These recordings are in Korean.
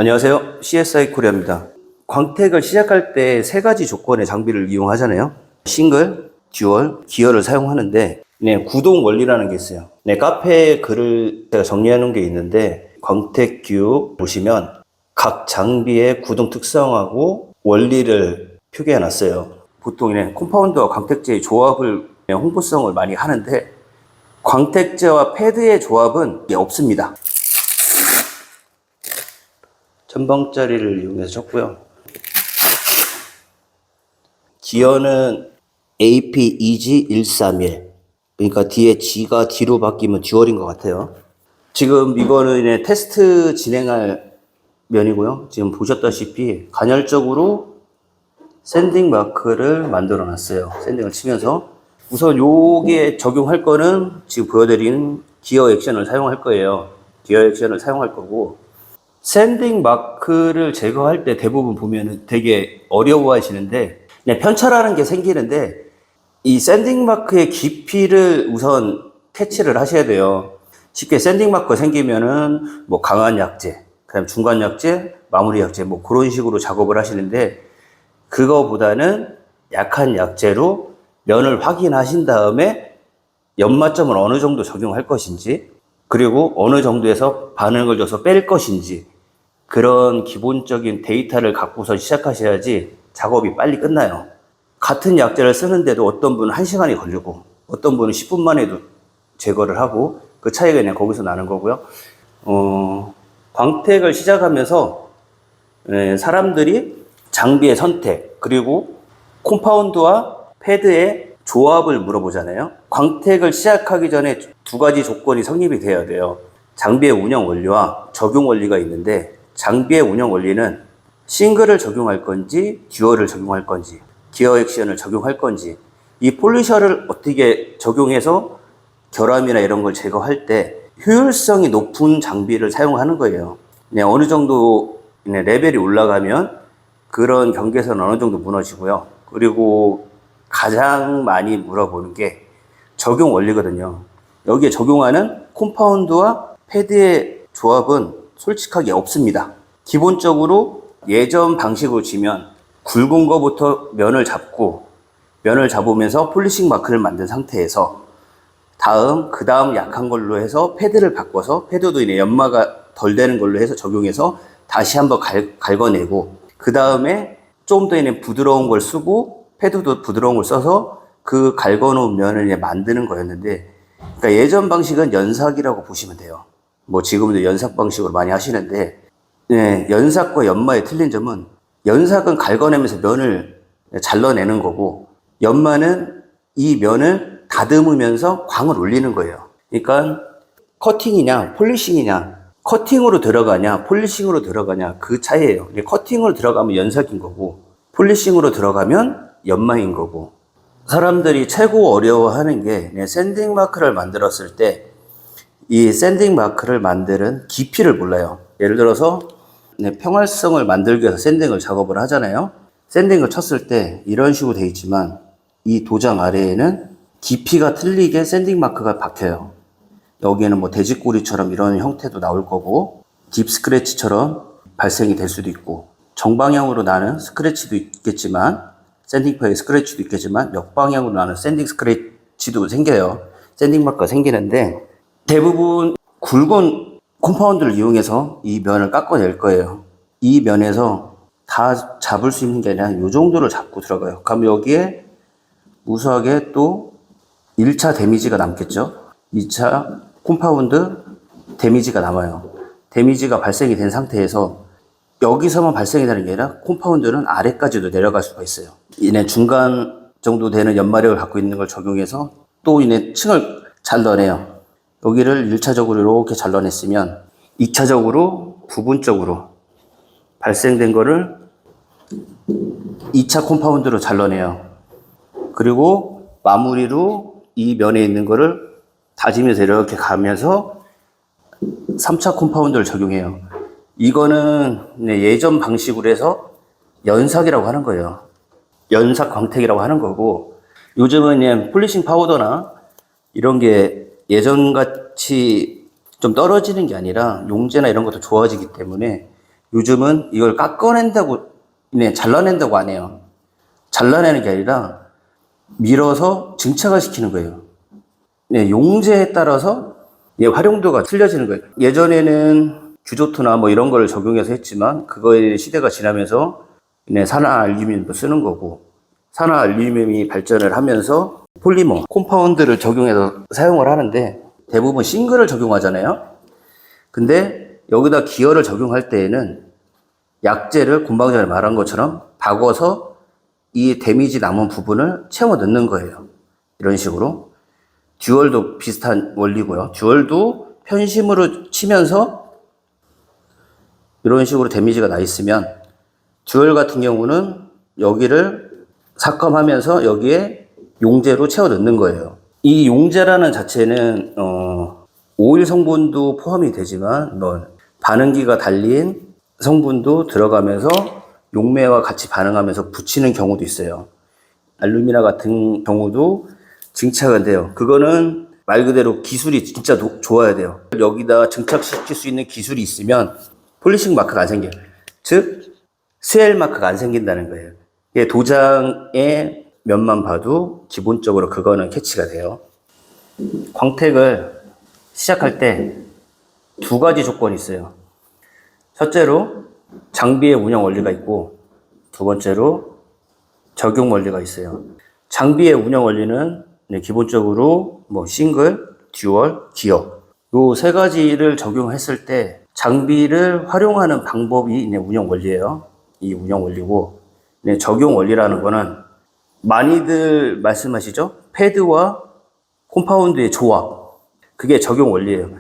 안녕하세요. CSI 코리아입니다. 광택을 시작할 때 세 가지 조건의 장비를 이용하잖아요. 싱글, 듀얼, 기어를 사용하는데 구동 원리라는 게 있어요. 카페에 글을 제가 정리해 놓은 게 있는데 광택 듀 보시면 각 장비의 구동 특성하고 원리를 표기해 놨어요. 보통 컴파운드와 광택제의 조합을 홍보성을 많이 하는데 광택제와 패드의 조합은 없습니다. 천방짜리를 이용해서 쳤고요. 기어는 AP2G131. 그러니까 뒤에 G가 D로 바뀌면 듀얼인 것 같아요. 지금 이거는 테스트 진행할 면이고요. 지금 보셨다시피 간헐적으로 샌딩 마크를 만들어 놨어요. 샌딩을 치면서. 우선 요게 적용할 거는 지금 보여드린 기어 액션을 사용할 거예요. 기어 액션을 사용할 거고, 샌딩 마크를 제거할 때 대부분 보면 되게 어려워하시는데 편차라는 게 생기는데 이 샌딩 마크의 깊이를 우선 캐치를 하셔야 돼요. 쉽게 샌딩 마크가 생기면은 뭐 강한 약재, 그다음 중간 약재, 마무리 약재 뭐 그런 식으로 작업을 하시는데 그거보다는 약한 약재로 면을 확인하신 다음에 연마점을 어느 정도 적용할 것인지 그리고 어느 정도에서 반응을 줘서 뺄 것인지 그런 기본적인 데이터를 갖고서 시작하셔야지 작업이 빨리 끝나요. 같은 약재를 쓰는데도 어떤 분은 1시간이 걸리고 어떤 분은 10분 만에도 제거를 하고 그 차이가 그냥 거기서 나는 거고요. 광택을 시작하면서 사람들이 장비의 선택 그리고 콤파운드와 패드의 조합을 물어보잖아요. 광택을 시작하기 전에 두 가지 조건이 성립이 되어야 돼요. 장비의 운영 원리와 적용 원리가 있는데 장비의 운영 원리는 싱글을 적용할 건지 듀얼을 적용할 건지 기어 액션을 적용할 건지 이 폴리셔를 어떻게 적용해서 결함이나 이런 걸 제거할 때 효율성이 높은 장비를 사용하는 거예요. 어느 정도 레벨이 올라가면 그런 경계선은 어느 정도 무너지고요. 그리고 가장 많이 물어보는 게 적용 원리거든요. 여기에 적용하는 콤파운드와 패드의 조합은 솔직하게 없습니다. 기본적으로 예전 방식으로 치면 굵은 거부터 면을 잡고 면을 잡으면서 폴리싱 마크를 만든 상태에서 그 다음 약한 걸로 해서 패드를 바꿔서 패드도 연마가 덜 되는 걸로 해서 적용해서 다시 한번 갈궈내고 그 다음에 좀 더 부드러운 걸 쓰고 패드도 부드러운 걸 써서 그 갈궈놓은 면을 만드는 거였는데 그러니까 예전 방식은 연삭이라고 보시면 돼요. 뭐 지금도 연삭 방식으로 많이 하시는데 연삭과 연마의 틀린 점은 연삭은 갈궈내면서 면을 잘라내는 거고 연마는 이 면을 다듬으면서 광을 올리는 거예요. 그러니까 커팅이냐 폴리싱이냐 커팅으로 들어가냐 폴리싱으로 들어가냐 그 차이예요. 커팅으로 들어가면 연삭인 거고 폴리싱으로 들어가면 연마인 거고 사람들이 최고 어려워하는 게 샌딩 마크를 만들었을 때 이 샌딩 마크를 만드는 깊이를 몰라요. 예를 들어서 평활성을 만들기 위해서 샌딩을 작업을 하잖아요. 샌딩을 쳤을 때 이런 식으로 되어 있지만 이 도장 아래에는 깊이가 틀리게 샌딩 마크가 박혀요. 여기에는 뭐 돼지꼬리처럼 이런 형태도 나올 거고 딥 스크래치처럼 발생이 될 수도 있고 정방향으로 나는 스크래치도 있겠지만 샌딩파의 스크래치도 있겠지만 역방향으로 나는 샌딩 스크래치도 생겨요. 샌딩 마크가 생기는데 대부분 굵은 콤파운드를 이용해서 이 면을 깎아낼 거예요. 이 면에서 다 잡을 수 있는 게 아니라 이 정도를 잡고 들어가요. 그럼 여기에 무수하게 또 1차 데미지가 남겠죠. 2차 콤파운드 데미지가 남아요. 데미지가 발생이 된 상태에서 여기서만 발생이 되는 게 아니라 콤파운드는 아래까지도 내려갈 수가 있어요. 중간 정도 되는 연마력을 갖고 있는 걸 적용해서 또 층을 잘라내요. 여기를 1차적으로 이렇게 잘라냈으면 2차적으로 부분적으로 발생된 거를 2차 콤파운드로 잘라내요. 그리고 마무리로 이 면에 있는 거를 다지면서 이렇게 가면서 3차 콤파운드를 적용해요. 이거는 예전 방식으로 해서 연삭이라고 하는 거예요. 연삭 광택이라고 하는 거고 요즘은 폴리싱 파우더나 이런 게 예전같이 좀 떨어지는 게 아니라 용재나 이런 것도 좋아지기 때문에 요즘은 이걸 깎아낸다고, 네, 잘라낸다고 안 해요. 잘라내는 게 아니라 밀어서 증착을 시키는 거예요. 네, 용제에 따라서 활용도가 틀려지는 거예요. 예전에는 규조토나 뭐 이런 걸 적용해서 했지만 그거의 시대가 지나면서 산화알루미늄도 쓰는 거고, 산화알루미늄이 발전을 하면서 폴리머, 콤파운드를 적용해서 사용을 하는데 대부분 싱글을 적용하잖아요. 근데 여기다 기어를 적용할 때에는 약재를 금방 전에 말한 것처럼 박아서 이 데미지 남은 부분을 채워 넣는 거예요. 이런 식으로. 듀얼도 비슷한 원리고요. 듀얼도 편심으로 치면서 이런 식으로 데미지가 나 있으면, 듀얼 같은 경우는 여기를 삭감하면서 여기에 용제로 채워 넣는 거예요. 이 용제라는 자체는 오일 성분도 포함이 되지만 반응기가 달린 성분도 들어가면서 용매와 같이 반응하면서 붙이는 경우도 있어요. 알루미나 같은 경우도 증착은 돼요. 그거는 말 그대로 기술이 진짜 좋아야 돼요. 여기다 증착시킬 수 있는 기술이 있으면 폴리싱 마크가 안 생겨요. 즉 스웰 마크가 안 생긴다는 거예요. 도장의 면만 봐도 기본적으로 그거는 캐치가 돼요. 광택을 시작할 때 두 가지 조건이 있어요. 첫째로 장비의 운영 원리가 있고, 두 번째로 적용 원리가 있어요. 장비의 운영 원리는 기본적으로 싱글, 듀얼, 기어, 요 세 가지를 적용했을 때 장비를 활용하는 방법이 운영 원리예요. 이 운영 원리고, 적용 원리라는 거는 많이들 말씀하시죠? 패드와 콤파운드의 조합, 그게 적용 원리예요.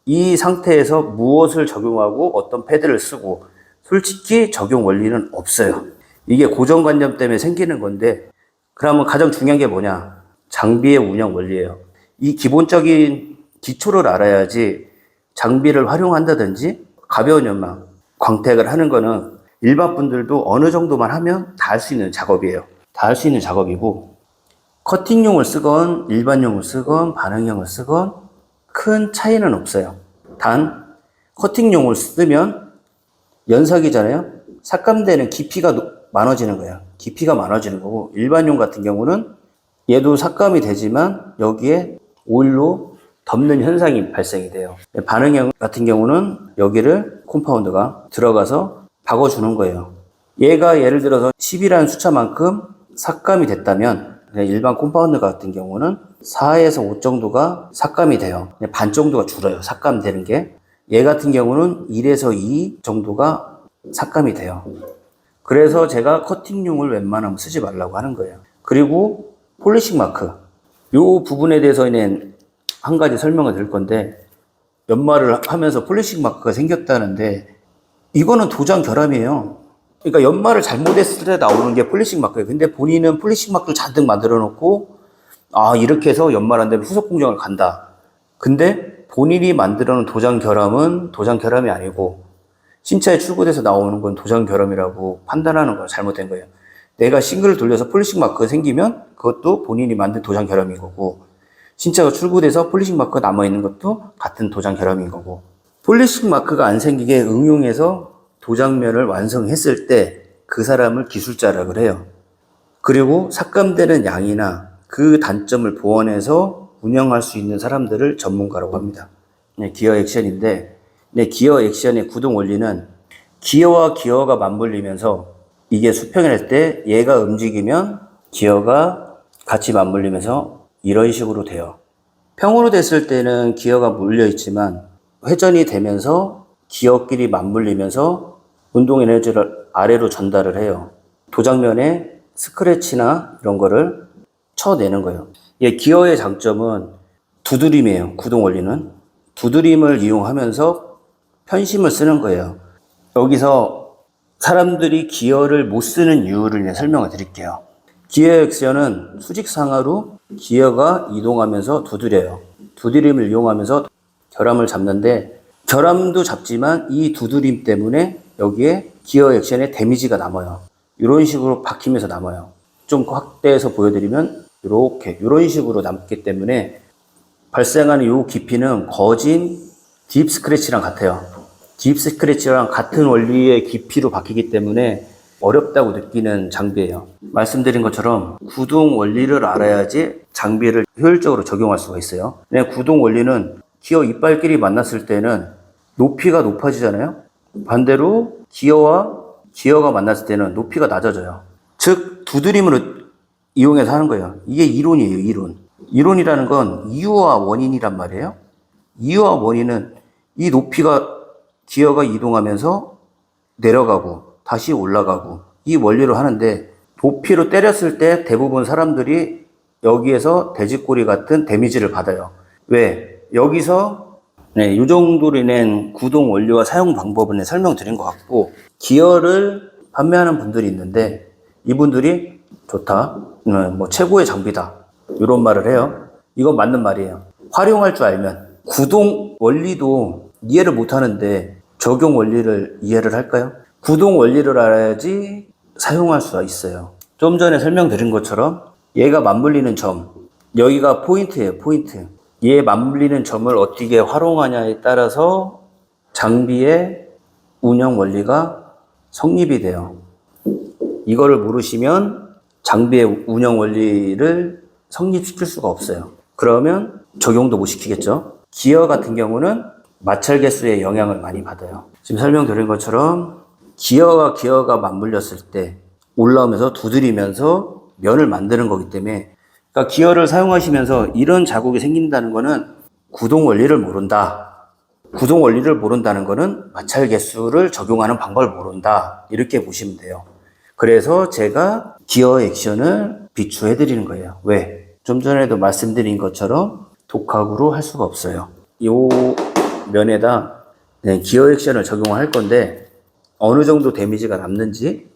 이 상태에서 무엇을 적용하고 어떤 패드를 쓰고, 솔직히 적용 원리는 없어요. 이게 고정관념 때문에 생기는 건데, 그러면 가장 중요한 게 뭐냐? 장비의 운영 원리예요. 이 기본적인 기초를 알아야지 장비를 활용한다든지 가벼운 연막, 광택을 하는 거는 일반 분들도 어느 정도만 하면 다 할 수 있는 작업이에요. 다 할 수 있는 작업이고, 커팅용을 쓰건 일반용을 쓰건 반응형을 쓰건 큰 차이는 없어요. 단 커팅용을 쓰면 연석이잖아요. 삭감되는 깊이가 많아지는 거예요. 깊이가 많아지는 거고, 일반용 같은 경우는 얘도 삭감이 되지만 여기에 오일로 덮는 현상이 발생이 돼요. 반응형 같은 경우는 여기를 콤파운드가 들어가서 박아주는 거예요. 얘가 예를 들어서 10이라는 숫자만큼 삭감이 됐다면 일반 콤파운드 같은 경우는 4에서 5 정도가 삭감이 돼요. 반 정도가 줄어요. 삭감되는 게. 얘 같은 경우는 1에서 2 정도가 삭감이 돼요. 그래서 제가 커팅용을 웬만하면 쓰지 말라고 하는 거예요. 그리고 폴리싱 마크, 이 부분에 대해서는 한 가지 설명을 드릴 건데, 연마를 하면서 폴리싱 마크가 생겼다는데 이거는 도장 결함이에요. 그러니까 연마를 잘못했을 때 나오는 게 폴리싱 마크예요. 근데 본인은 폴리싱 마크를 잔뜩 만들어 놓고 이렇게 해서 연마를 한 다음에 후속 공정을 간다. 근데 본인이 만들어 놓은 도장 결함은 도장 결함이 아니고 신차에 출고돼서 나오는 건 도장 결함이라고 판단하는 건 잘못된 거예요. 내가 싱글을 돌려서 폴리싱 마크가 생기면 그것도 본인이 만든 도장 결함인 거고, 신차가 출고돼서 폴리싱 마크가 남아있는 것도 같은 도장 결함인 거고, 폴리싱 마크가 안 생기게 응용해서 도장면을 완성했을 때 그 사람을 기술자라고 해요. 그리고 삭감되는 양이나 그 단점을 보완해서 운영할 수 있는 사람들을 전문가라고 합니다. 기어 액션인데, 기어 액션의 구동 원리는 기어와 기어가 맞물리면서 이게 수평이 날 때 얘가 움직이면 기어가 같이 맞물리면서 이런 식으로 돼요. 평으로 됐을 때는 기어가 물려 있지만 회전이 되면서 기어끼리 맞물리면서 운동 에너지를 아래로 전달을 해요. 도장면에 스크래치나 이런 거를 쳐내는 거예요. 기어의 장점은 두드림이에요. 구동 원리는 두드림을 이용하면서 편심을 쓰는 거예요. 여기서 사람들이 기어를 못 쓰는 이유를 설명을 드릴게요. 기어 액션은 수직상하로 기어가 이동하면서 두드려요. 두드림을 이용하면서 결함을 잡는데, 결함도 잡지만 이 두드림 때문에 여기에 기어 액션에 데미지가 남아요. 이런 식으로 박히면서 남아요. 좀 확대해서 보여드리면 이런 식으로 남기 때문에 발생하는 이 깊이는 거진 딥 스크래치랑 같아요. 딥 스크래치랑 같은 원리의 깊이로 바뀌기 때문에 어렵다고 느끼는 장비예요. 말씀드린 것처럼 구동 원리를 알아야지 장비를 효율적으로 적용할 수가 있어요. 그냥 구동 원리는 기어 이빨끼리 만났을 때는 높이가 높아지잖아요. 반대로 기어가 만났을 때는 높이가 낮아져요. 즉 두드림을 이용해서 하는 거예요. 이게 이론이에요. 이론이라는 건 이유와 원인이란 말이에요. 이유와 원인은 이 높이가 기어가 이동하면서 내려가고 다시 올라가고 이 원리로 하는데, 높이로 때렸을 때 대부분 사람들이 여기에서 돼지꼬리 같은 데미지를 받아요. 왜? 여기서 이 정도로 낸 구동 원리와 사용 방법은 설명드린 것 같고, 기어를 판매하는 분들이 있는데 이분들이 좋다, 뭐 최고의 장비다, 이런 말을 해요. 이건 맞는 말이에요. 활용할 줄 알면. 구동 원리도 이해를 못 하는데 적용 원리를 이해를 할까요? 구동 원리를 알아야지 사용할 수가 있어요. 좀 전에 설명드린 것처럼 얘가 맞물리는 점, 여기가 포인트예요. 포인트. 얘 맞물리는 점을 어떻게 활용하냐에 따라서 장비의 운영 원리가 성립이 돼요. 이거를 모르시면 장비의 운영 원리를 성립시킬 수가 없어요. 그러면 적용도 못 시키겠죠. 기어 같은 경우는 마찰 개수의 영향을 많이 받아요. 지금 설명드린 것처럼 기어가 맞물렸을 때 올라오면서 두드리면서 면을 만드는 거기 때문에, 그러니까 기어를 사용하시면서 이런 자국이 생긴다는 거는 구동 원리를 모른다. 구동 원리를 모른다는 거는 마찰 개수를 적용하는 방법을 모른다. 이렇게 보시면 돼요. 그래서 제가 기어 액션을 비추해 드리는 거예요. 왜? 좀 전에도 말씀드린 것처럼 독학으로 할 수가 없어요. 이 면에다 기어 액션을 적용할 건데 어느 정도 데미지가 남는지